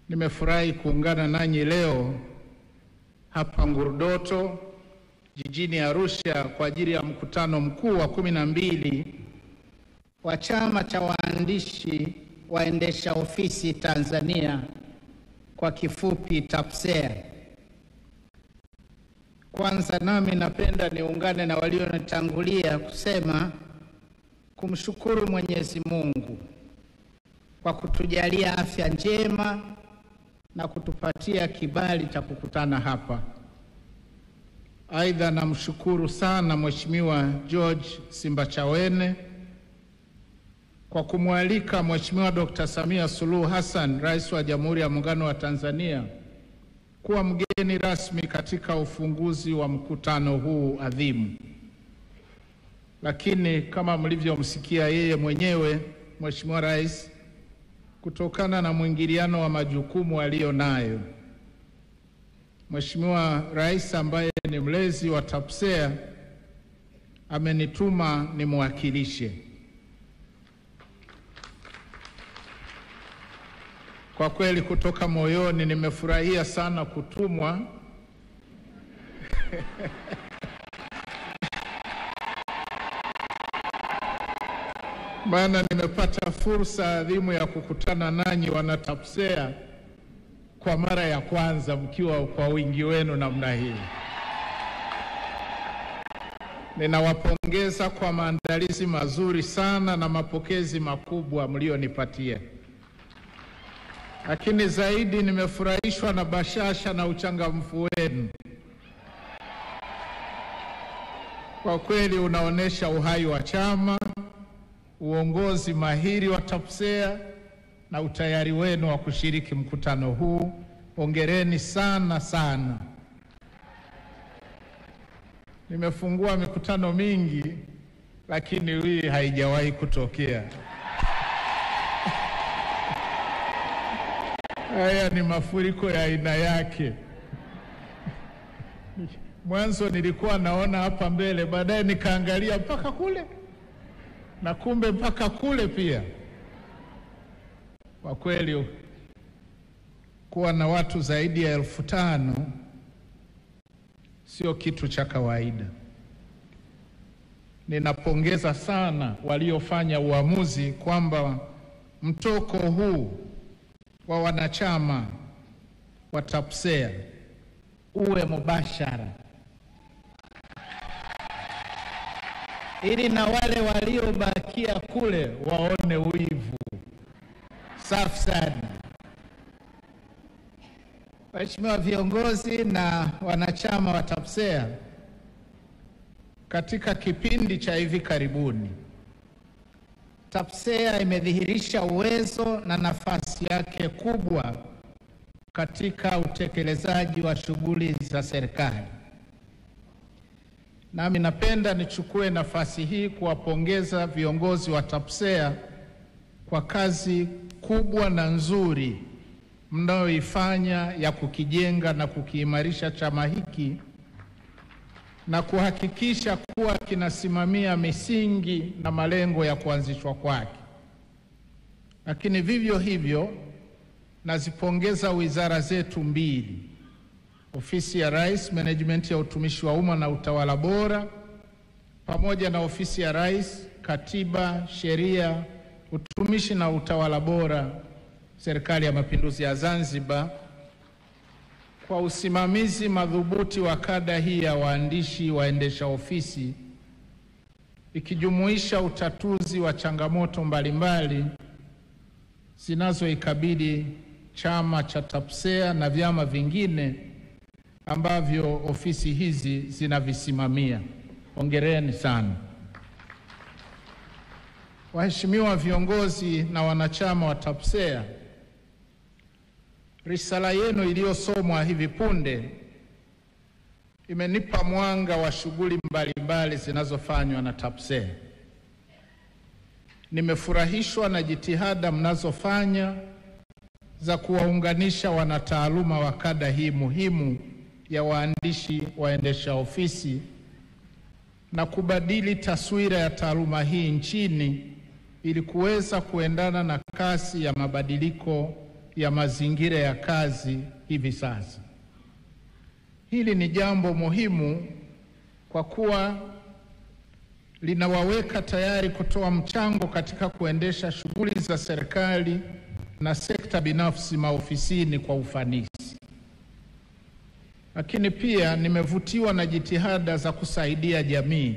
Nimefurahi kuungana nanyi leo hapa Ngurudoto jijini Arusha kwa ajili ya mkutano mkuu wa 12 wa Chama cha Waandishi Waendesha Ofisi Tanzania, kwa kifupi TAPSEA. Kwanza nami napenda niungane na walionitangulia kusema kumshukuru Mwenyezi Mungu kwa kutujalia afya njema na kutupatia kibali cha kukutana hapa. Aidha, namshukuru sana Mheshimiwa George Simbachawene kwa kumwalika Mheshimiwa Dr. Samia Suluhu Hassan, Rais wa Jamhuri ya Muungano wa Tanzania, kuwa mgeni rasmi katika ufunguzi wa mkutano huu adhimu. Lakini kama mlivyomsikia yeye mwenyewe Mheshimiwa Rais, kutokana na mwingiliano wa majukumu aliyonayo, Mheshimiwa Rais ambaye ni mlezi wa TAPSEA amenituma nimwakilishe. Kwa kweli kutoka moyoni nimefurahia sana kutumwa maana nimepata fursa adhimu ya kukutana nanyi wana TAPSEA kwa mara ya kwanza mkiwa kwa wingi wenu namna hii. Ninawapongeza kwa maandalizi mazuri sana na mapokezi makubwa mlionipatia. Lakini zaidi nimefurahishwa na bashasha na uchangamfu wenu. Kwa kweli unaonesha uhai wa chama, uongozi mahiri wa TAPSEA na utayari wenu wa kushiriki mkutano huu. Hongereni sana sana. Nimefungua mikutano mingi, lakini hii haijawahi kutokea. Haya ni mafuriko ya aina yake. Mwanzo nilikuwa naona hapa mbele, baadaye nikaangalia mpaka kule, na kumbe mpaka kule pia. Kwa kweli kuwa na watu zaidi ya 5,000 sio kitu cha kawaida. Ninapongeza sana waliofanya uamuzi kwamba mtoko huu wa wanachama wa TAPSEA uwe mubashara, ili na wale waliobakia kule waone wivu. Safi sana. Waheshimiwa viongozi na wanachama wa TAPSEA, katika kipindi cha hivi karibuni TAPSEA imedhihirisha uwezo na nafasi yake kubwa katika utekelezaji wa shughuli za serikali. Nami napenda nichukue nafasi hii kuwapongeza viongozi wa TAPSEA kwa kazi kubwa na nzuri mnayoifanya ya kukijenga na kukiimarisha chama hiki na kuhakikisha kuwa kinasimamia misingi na malengo ya kuanzishwa kwake. Lakini vivyo hivyo nazipongeza wizara zetu mbili, Ofisi ya Rais, Management ya Utumishi wa Umma na Utawala Bora, pamoja na Ofisi ya Rais, Katiba, Sheria, Utumishi na Utawala Bora, Serikali ya Mapinduzi ya Zanzibar, kwa usimamizi madhubuti wa kada hii ya waandishi waendesha ofisi, ikijumuisha utatuzi wa changamoto mbalimbali zinazoikabili chama cha TAPSEA na vyama vingine ambavyo ofisi hizi zinavisimamia. Hongereni sana. Waheshimiwa viongozi na wanachama wa TAPSEA, risala yenu iliyosomwa hivi punde imenipa mwanga wa shughuli mbalimbali zinazofanywa na TAPSEA. Nimefurahishwa na jitihada mnazofanya za kuwaunganisha wanataaluma wa kada hii muhimu ya waandishi waendesha ofisi na kubadili taswira ya taaluma hii nchini ili kuweza kuendana na kasi ya mabadiliko ya mazingira ya kazi hivi sasa. Hili ni jambo muhimu kwa kuwa linawaweka tayari kutoa mchango katika kuendesha shughuli za serikali na sekta binafsi maofisini kwa ufanisi. Lakini pia nimevutiwa na jitihada za kusaidia jamii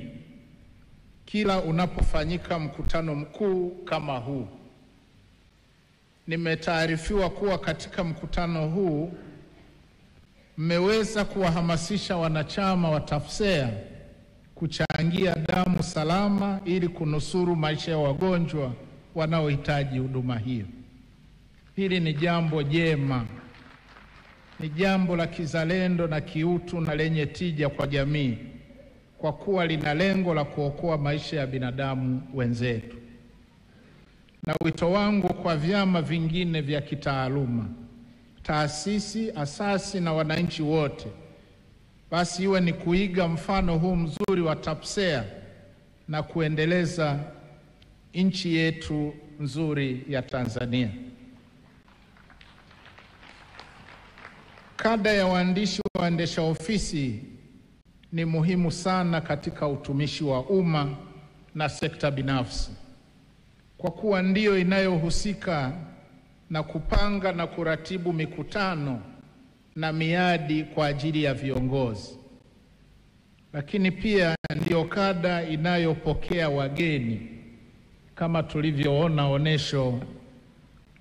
kila unapofanyika mkutano mkuu kama huu. Nimetaarifiwa kuwa katika mkutano huu mmeweza kuwahamasisha wanachama wa TAFSEA kuchangia damu salama ili kunusuru maisha ya wagonjwa wanaohitaji huduma hiyo. Hili ni jambo jema, ni jambo la kizalendo na kiutu na lenye tija kwa jamii, kwa kuwa lina lengo la kuokoa maisha ya binadamu wenzetu. Na wito wangu kwa vyama vingine vya kitaaluma, taasisi, asasi na wananchi wote, basi iwe ni kuiga mfano huu mzuri wa TAFSEA na kuendeleza nchi yetu nzuri ya Tanzania. Kada ya waandishi waendesha ofisi ni muhimu sana katika utumishi wa umma na sekta binafsi, kwa kuwa ndiyo inayohusika na kupanga na kuratibu mikutano na miadi kwa ajili ya viongozi. Lakini pia ndiyo kada inayopokea wageni, kama tulivyoona onesho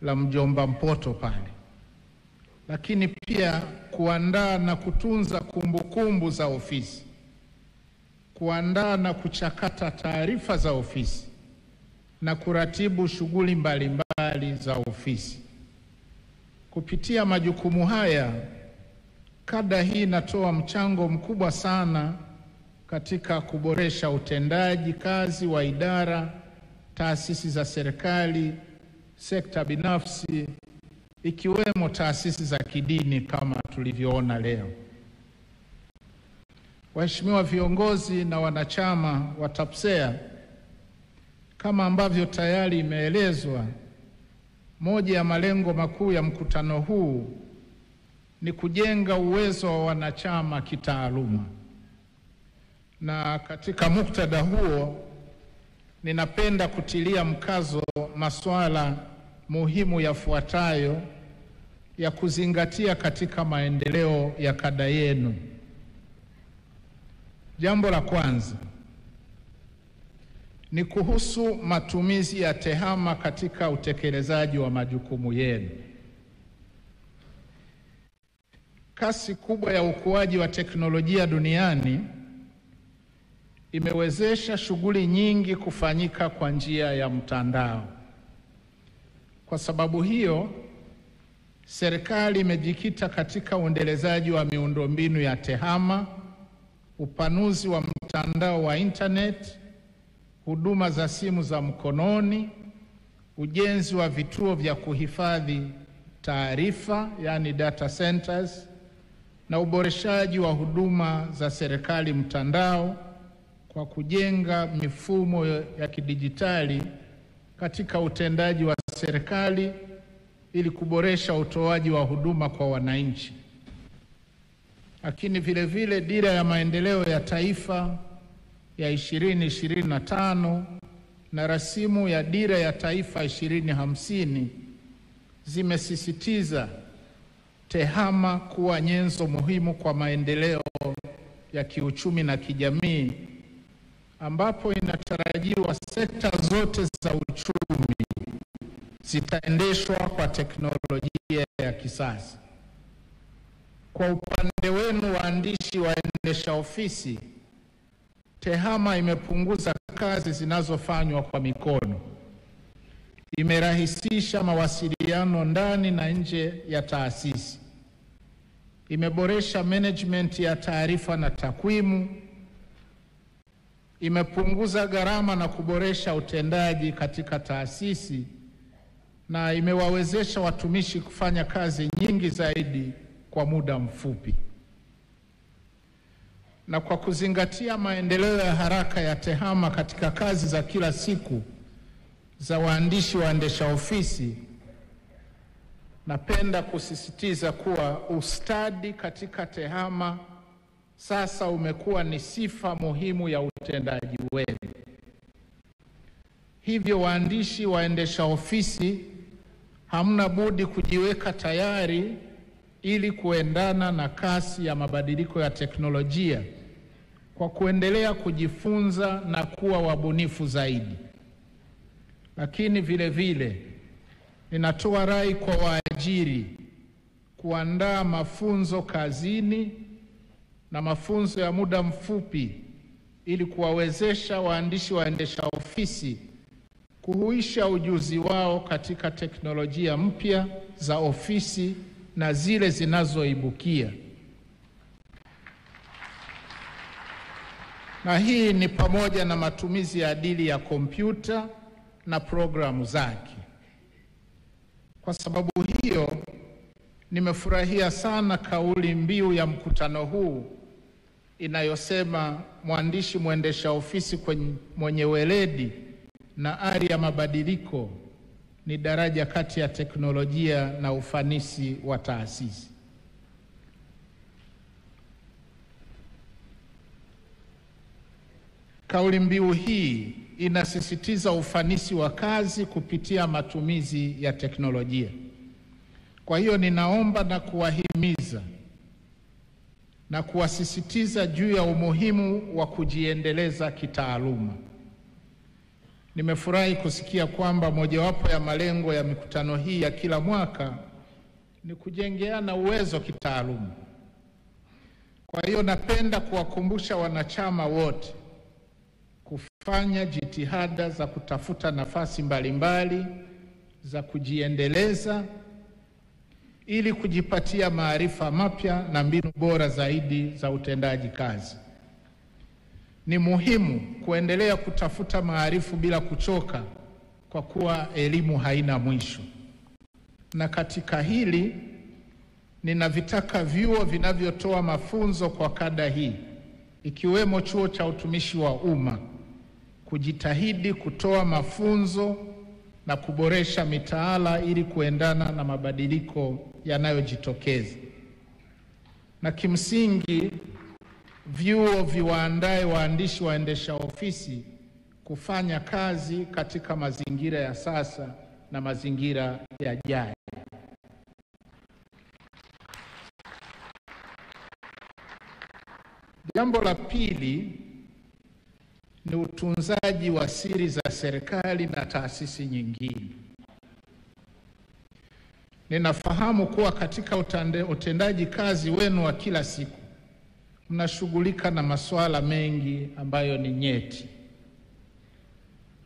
la mjomba Mpoto pale. Lakini pia kuandaa na kutunza kumbukumbu za ofisi, kuandaa na kuchakata taarifa za ofisi na kuratibu shughuli mbalimbali za ofisi. Kupitia majukumu haya, kada hii inatoa mchango mkubwa sana katika kuboresha utendaji kazi wa idara, taasisi za serikali, sekta binafsi, ikiwemo taasisi za kidini kama tulivyoona leo. Waheshimiwa viongozi na wanachama wa TAFSEA, kama ambavyo tayari imeelezwa, moja ya malengo makuu ya mkutano huu ni kujenga uwezo wa wanachama kitaaluma. Na katika muktadha huo, ninapenda kutilia mkazo masuala muhimu yafuatayo ya kuzingatia katika maendeleo ya kada yenu. Jambo la kwanza ni kuhusu matumizi ya TEHAMA katika utekelezaji wa majukumu yenu. Kasi kubwa ya ukuaji wa teknolojia duniani imewezesha shughuli nyingi kufanyika kwa njia ya mtandao. Kwa sababu hiyo, serikali imejikita katika uendelezaji wa miundombinu ya TEHAMA, upanuzi wa mtandao wa internet, huduma za simu za mkononi, ujenzi wa vituo vya kuhifadhi taarifa, yani data centers, na uboreshaji wa huduma za serikali mtandao kwa kujenga mifumo ya kidijitali katika utendaji wa serikali ili kuboresha utoaji wa huduma kwa wananchi. Lakini vile vile dira ya maendeleo ya taifa ya 2025 na rasimu ya dira ya taifa 2050 zimesisitiza TEHAMA kuwa nyenzo muhimu kwa maendeleo ya kiuchumi na kijamii, ambapo inatarajiwa sekta zote za uchumi zitaendeshwa kwa teknolojia ya kisasa. Kwa upande wenu waandishi waendesha ofisi, TEHAMA imepunguza kazi zinazofanywa kwa mikono, imerahisisha mawasiliano ndani na nje ya taasisi, imeboresha management ya taarifa na takwimu, imepunguza gharama na kuboresha utendaji katika taasisi, na imewawezesha watumishi kufanya kazi nyingi zaidi kwa muda mfupi. Na kwa kuzingatia maendeleo ya haraka ya TEHAMA katika kazi za kila siku za waandishi waendesha ofisi, Napenda kusisitiza kuwa ustadi katika TEHAMA sasa umekuwa ni sifa muhimu ya utendaji wenu. Hivyo waandishi waendesha ofisi hamna budi kujiweka tayari ili kuendana na kasi ya mabadiliko ya teknolojia kwa kuendelea kujifunza na kuwa wabunifu zaidi. Lakini vile vile ninatoa rai kwa waajiri kuandaa mafunzo kazini na mafunzo ya muda mfupi ili kuwawezesha waandishi waendesha ofisi kuhuisha ujuzi wao katika teknolojia mpya za ofisi na zile zinazoibukia. Na hii ni pamoja na matumizi ya adili ya kompyuta na programu zake. Kwa sababu hiyo, nimefurahia sana kauli mbiu ya mkutano huu inayosema mwandishi mwendesha ofisi mwenye weledi na ari ya mabadiliko ni daraja kati ya teknolojia na ufanisi wa taasisi. Kauli mbiu hii inasisitiza ufanisi wa kazi kupitia matumizi ya teknolojia. Kwa hiyo ninaomba na kuwahimiza na kuwasisitiza juu ya umuhimu wa kujiendeleza kitaaluma. Nimefurahi kusikia kwamba mojawapo ya malengo ya mikutano hii ya kila mwaka ni kujengeana uwezo kitaaluma. Kwa hiyo napenda kuwakumbusha wanachama wote kufanya jitihada za kutafuta nafasi mbalimbali za kujiendeleza ili kujipatia maarifa mapya na mbinu bora zaidi za utendaji kazi. Ni muhimu kuendelea kutafuta maarifa bila kuchoka kwa kuwa elimu haina mwisho. Na katika hili ninavitaka vyuo vinavyotoa mafunzo kwa kada hii ikiwemo Chuo cha Utumishi wa Umma kujitahidi kutoa mafunzo na kuboresha mitaala ili kuendana na mabadiliko yanayojitokeza. Na kimsingi vyuo viwaandae waandishi waendesha ofisi kufanya kazi katika mazingira ya sasa na mazingira yajayo. Jambo la pili ni utunzaji wa siri za serikali na taasisi nyingine. Ninafahamu kuwa katika utendaji kazi wenu wa kila siku mnashughulika na masuala mengi ambayo ni nyeti.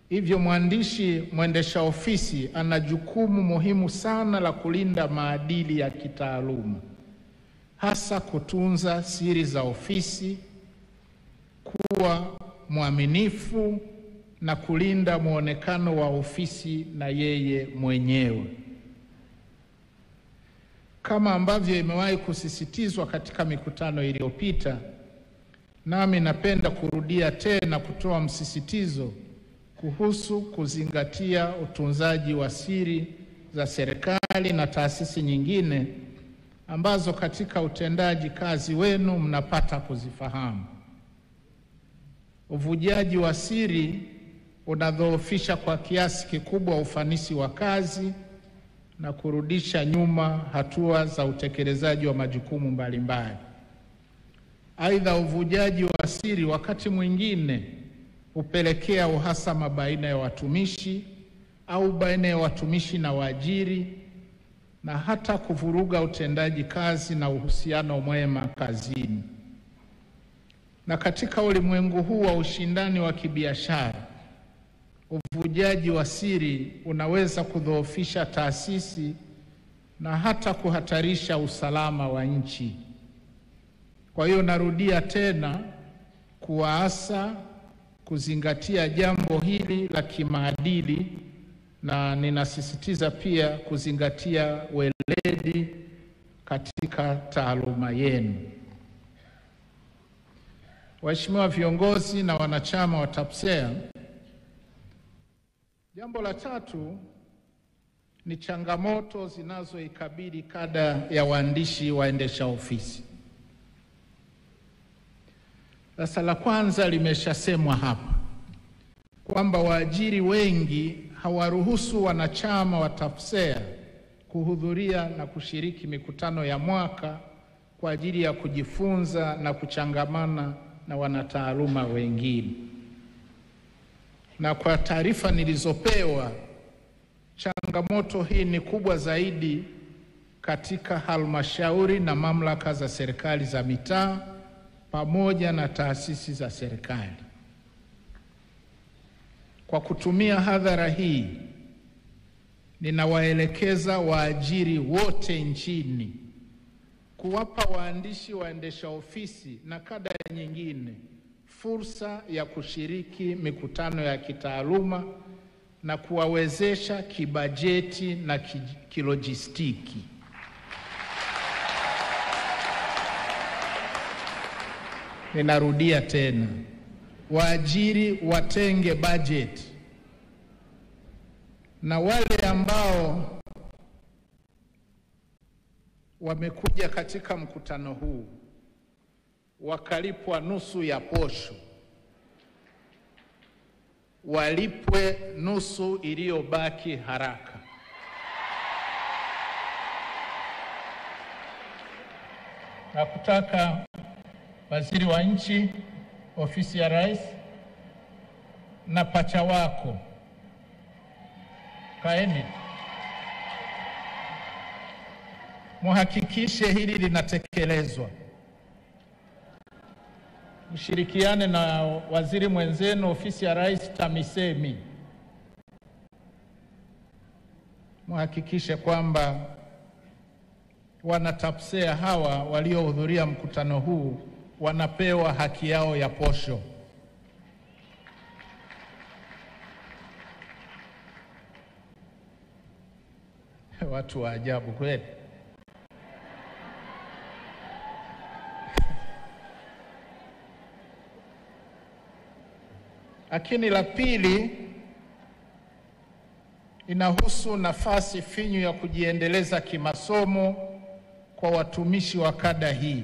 Hivyo mwandishi mwendesha ofisi ana jukumu muhimu sana la kulinda maadili ya kitaaluma, hasa kutunza siri za ofisi, kuwa mwaminifu na kulinda muonekano wa ofisi na yeye mwenyewe. Kama ambavyo imewahi kusisitizwa katika mikutano iliyopita, nami napenda kurudia tena kutoa msisitizo kuhusu kuzingatia utunzaji wa siri za serikali na taasisi nyingine ambazo katika utendaji kazi wenu mnapata kuzifahamu. Uvujaji wa siri unadhoofisha kwa kiasi kikubwa ufanisi wa kazi na kurudisha nyuma hatua za utekelezaji wa majukumu mbalimbali. Aidha, uvujaji wa siri wakati mwingine hupelekea uhasama baina ya watumishi au baina ya watumishi na waajiri na hata kuvuruga utendaji kazi na uhusiano mwema kazini. Na katika ulimwengu huu wa ushindani wa kibiashara, uvujaji wa siri unaweza kudhoofisha taasisi na hata kuhatarisha usalama wa nchi. Kwa hiyo narudia tena kuwaasa kuzingatia jambo hili la kimaadili, na ninasisitiza pia kuzingatia weledi katika taaluma yenu. Waheshimiwa viongozi na wanachama wa TAPSEA, jambo la tatu ni changamoto zinazoikabili kada ya waandishi waendesha ofisi. Sasa la kwanza limeshasemwa hapa kwamba waajiri wengi hawaruhusu wanachama wa TAPSEA kuhudhuria na kushiriki mikutano ya mwaka kwa ajili ya kujifunza na kuchangamana na wanataaluma wengine. Na kwa taarifa nilizopewa, changamoto hii ni kubwa zaidi katika halmashauri na mamlaka za serikali za mitaa pamoja na taasisi za serikali. Kwa kutumia hadhara hii, ninawaelekeza waajiri wote nchini kuwapa waandishi waendesha ofisi na kada nyingine fursa ya kushiriki mikutano ya kitaaluma na kuwawezesha kibajeti na kilojistiki. Ninarudia tena, waajiri watenge bajeti, na wale ambao wamekuja katika mkutano huu wakalipwa nusu ya posho, walipwe nusu iliyobaki haraka. Na kutaka Waziri wa Nchi, Ofisi ya Rais na pacha wako, kaeni muhakikishe hili linatekelezwa. Mshirikiane na waziri mwenzenu Ofisi ya Rais TAMISEMI, muhakikishe kwamba wana TAPSEA hawa waliohudhuria mkutano huu wanapewa haki yao ya posho. Watu wa ajabu kweli. Lakini la pili inahusu nafasi finyu ya kujiendeleza kimasomo kwa watumishi wa kada hii,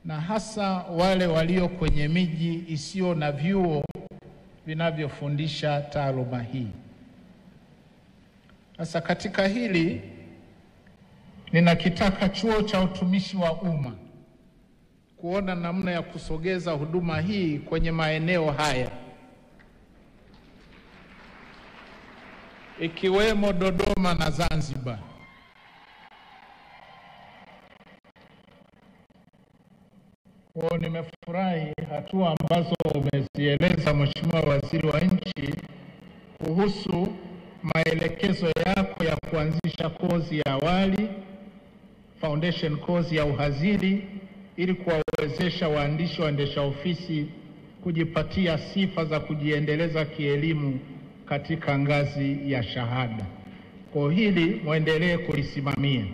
na hasa wale walio kwenye miji isiyo na vyuo vinavyofundisha taaluma hii. Sasa katika hili ninakitaka Chuo cha Utumishi wa Umma kuona namna ya kusogeza huduma hii kwenye maeneo haya ikiwemo Dodoma na Zanzibar. Kwa nimefurahi hatua ambazo umezieleza Mheshimiwa Waziri wa Nchi kuhusu maelekezo yako ya kuanzisha kozi ya awali, foundation course ya uhazili, ili kuwawezesha waandishi waendesha ofisi kujipatia sifa za kujiendeleza kielimu katika ngazi ya shahada. Kwa hili muendelee kulisimamia.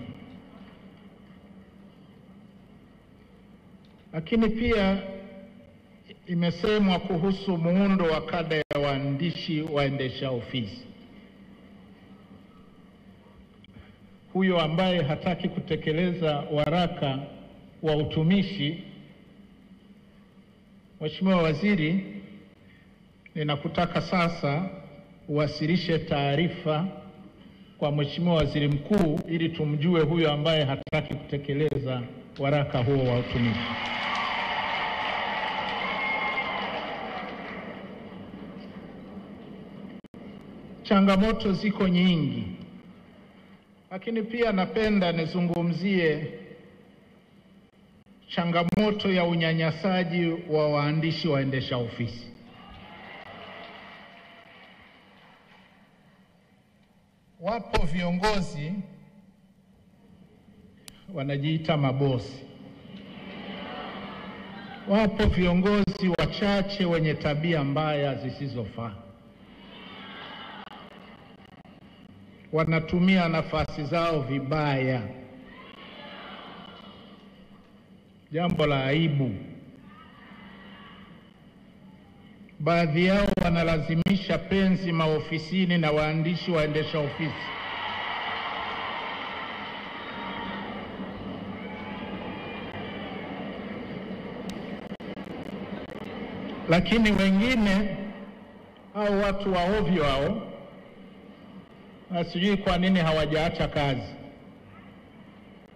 Lakini pia imesemwa kuhusu muundo wa kada ya waandishi waendesha ofisi. Huyo ambaye hataki kutekeleza waraka wa utumishi, Mheshimiwa Waziri, ninakutaka sasa uwasilishe taarifa kwa Mheshimiwa Waziri Mkuu ili tumjue huyo ambaye hataki kutekeleza waraka huo wa utumishi. Changamoto ziko nyingi, lakini pia napenda nizungumzie changamoto ya unyanyasaji wa waandishi waendesha ofisi. Wapo viongozi wanajiita mabosi. Wapo viongozi wachache wenye tabia mbaya zisizofaa. Wanatumia nafasi zao vibaya. Jambo la aibu. Baadhi yao wanalazimisha penzi maofisini na waandishi waendesha ofisi Lakini wengine au watu wa ovyo hao, na sijui kwa nini hawajaacha kazi.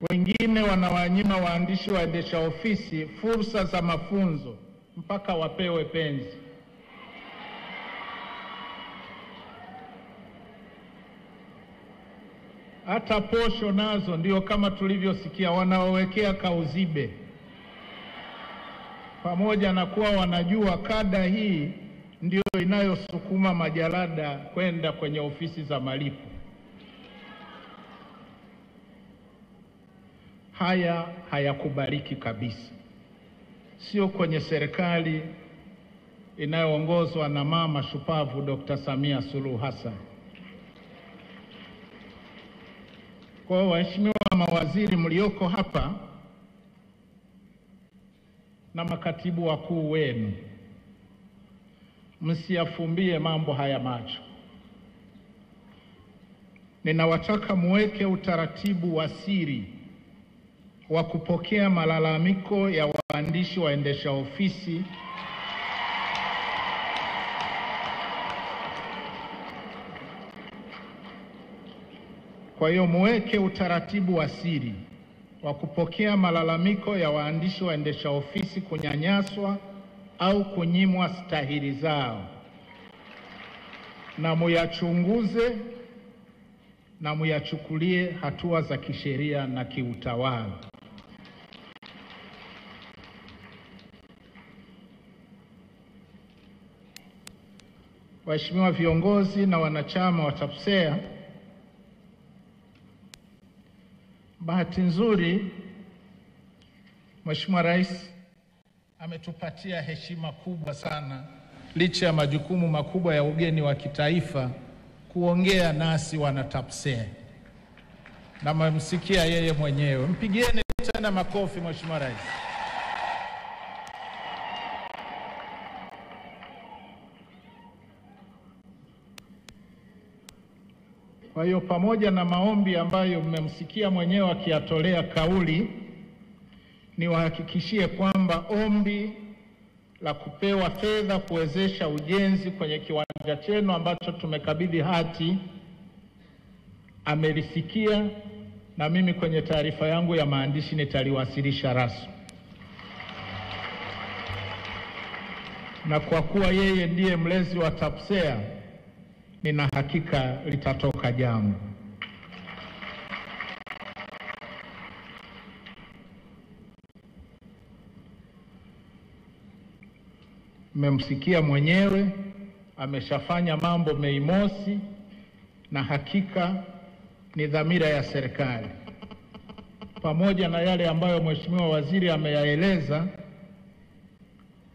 Wengine wanawanyima waandishi waendesha ofisi fursa za mafunzo mpaka wapewe penzi. Hata posho nazo ndio kama tulivyosikia wanaowekea kauzibe, pamoja na kuwa wanajua kada hii ndio inayosukuma majalada kwenda kwenye ofisi za malipo. Haya hayakubaliki kabisa, sio kwenye serikali inayoongozwa na mama shupavu Dr. Samia Suluhu Hassan. Kwa waheshimiwa mawaziri mlioko hapa na makatibu wakuu wenu, msiyafumbie mambo haya macho. Ninawataka muweke utaratibu wa siri wa kupokea malalamiko ya waandishi waendesha ofisi Kwa hiyo muweke utaratibu wa siri wa kupokea malalamiko ya waandishi waendesha ofisi kunyanyaswa au kunyimwa stahili zao, na muyachunguze na muyachukulie hatua za kisheria na kiutawala. Waheshimiwa viongozi na wanachama wa TAPSEA, bahati nzuri Mheshimiwa Rais ametupatia heshima kubwa sana, licha ya majukumu makubwa ya ugeni wa kitaifa, kuongea nasi wana TAPSEA. Na mmemsikia yeye mwenyewe. Mpigieni tena makofi Mheshimiwa Rais. Kwa hiyo pamoja na maombi ambayo mmemsikia mwenyewe akiyatolea kauli, niwahakikishie kwamba ombi la kupewa fedha kuwezesha ujenzi kwenye kiwanja chenu ambacho tumekabidhi hati amelisikia, na mimi kwenye taarifa yangu ya maandishi nitaliwasilisha rasmi. Na kwa kuwa yeye ndiye mlezi wa TAPSEA, nina hakika litatoka jambo. Mmemsikia mwenyewe, ameshafanya mambo Mei Mosi, na hakika ni dhamira ya serikali, pamoja na yale ambayo Mheshimiwa Waziri ameyaeleza,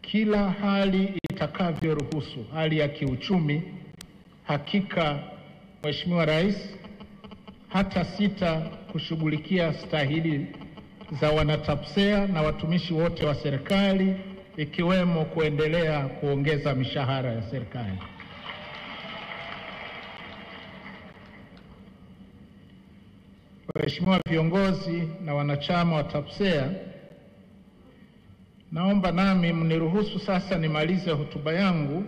kila hali itakavyoruhusu, hali ya kiuchumi, hakika Mheshimiwa Rais hata sita kushughulikia stahili za wana-TAPSEA na watumishi wote wa serikali, ikiwemo kuendelea kuongeza mishahara ya serikali. Waheshimiwa viongozi na wanachama wa TAPSEA, naomba nami mniruhusu sasa nimalize hotuba yangu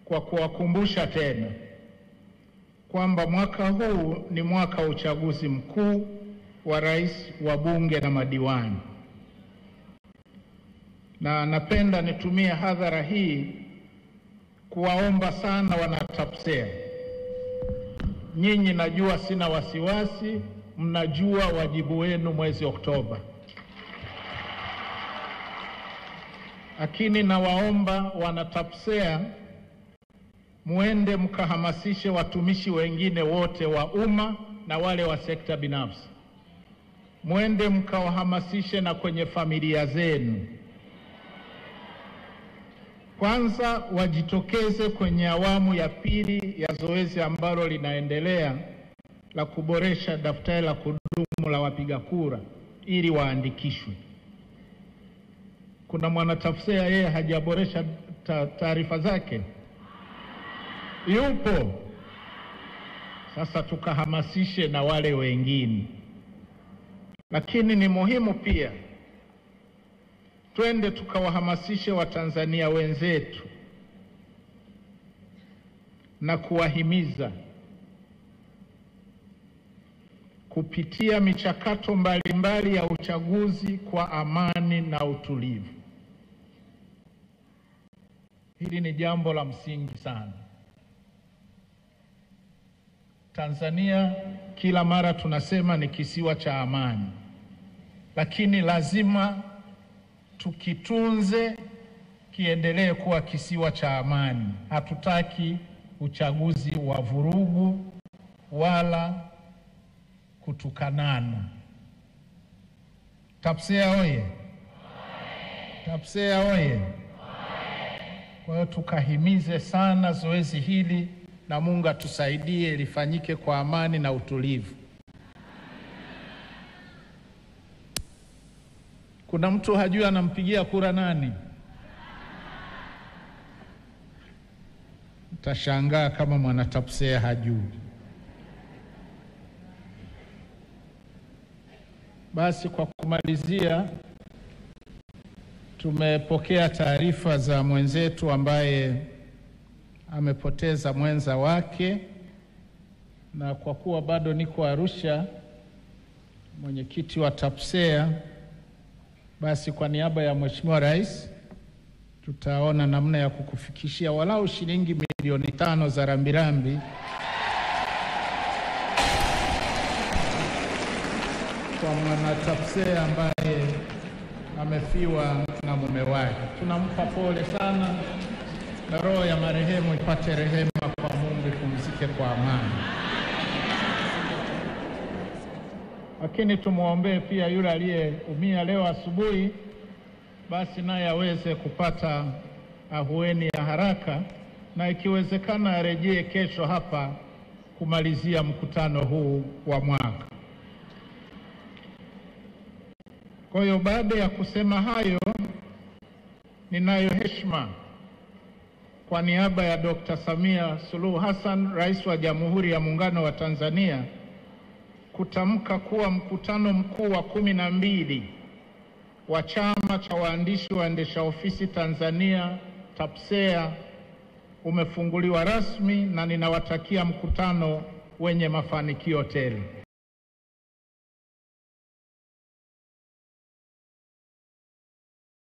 kwa kuwakumbusha tena kwamba mwaka huu ni mwaka wa uchaguzi mkuu wa rais, wa bunge na madiwani. Na napenda nitumie hadhara hii kuwaomba sana wana-TAPSEA. Nyinyi najua sina wasiwasi, mnajua wajibu wenu mwezi Oktoba. Lakini nawaomba wana-TAPSEA muende mkahamasishe watumishi wengine wote wa umma na wale wa sekta binafsi. Muende mkawahamasishe na kwenye familia zenu. Kwanza wajitokeze kwenye awamu ya pili ya zoezi ambalo linaendelea la kuboresha daftari la kudumu la wapiga kura ili waandikishwe. Kuna mwana-TAPSEA yeye hajaboresha taarifa zake? Yupo. Sasa tukahamasishe na wale wengine. Lakini ni muhimu pia twende tukawahamasishe Watanzania wenzetu na kuwahimiza kupitia michakato mbalimbali ya uchaguzi kwa amani na utulivu. Hili ni jambo la msingi sana. Tanzania kila mara tunasema ni kisiwa cha amani, lakini lazima tukitunze kiendelee kuwa kisiwa cha amani. Hatutaki uchaguzi wa vurugu wala kutukanana. TAPSEA oye! TAPSEA oye! Kwa hiyo tukahimize sana zoezi hili, na Mungu atusaidie lifanyike kwa amani na utulivu. Kuna mtu hajui anampigia kura nani? Utashangaa kama mwana TAPSEA hajui. Basi kwa kumalizia, tumepokea taarifa za mwenzetu ambaye amepoteza mwenza wake, na kwa kuwa bado niko Arusha, mwenyekiti wa TAPSEA, basi kwa niaba ya Mheshimiwa Rais tutaona namna ya kukufikishia walau shilingi milioni 5 za rambirambi kwa mwana TAPSEA ambaye amefiwa na mume wake. Tunampa pole sana, na roho ya marehemu ipate rehema kwa Mungu, ipumzike kwa amani. Lakini tumuombee pia yule aliyeumia leo asubuhi, basi naye aweze kupata ahueni ya haraka, na ikiwezekana arejee kesho hapa kumalizia mkutano huu wa mwaka. Kwa hiyo baada ya kusema hayo, ninayo heshima kwa niaba ya Dr. Samia Suluhu Hassan, Rais wa Jamhuri ya Muungano wa Tanzania, kutamka kuwa mkutano mkuu wa 12 wa Chama cha Waandishi Waendesha Ofisi Tanzania TAPSEA umefunguliwa rasmi, na ninawatakia mkutano wenye mafanikio tele.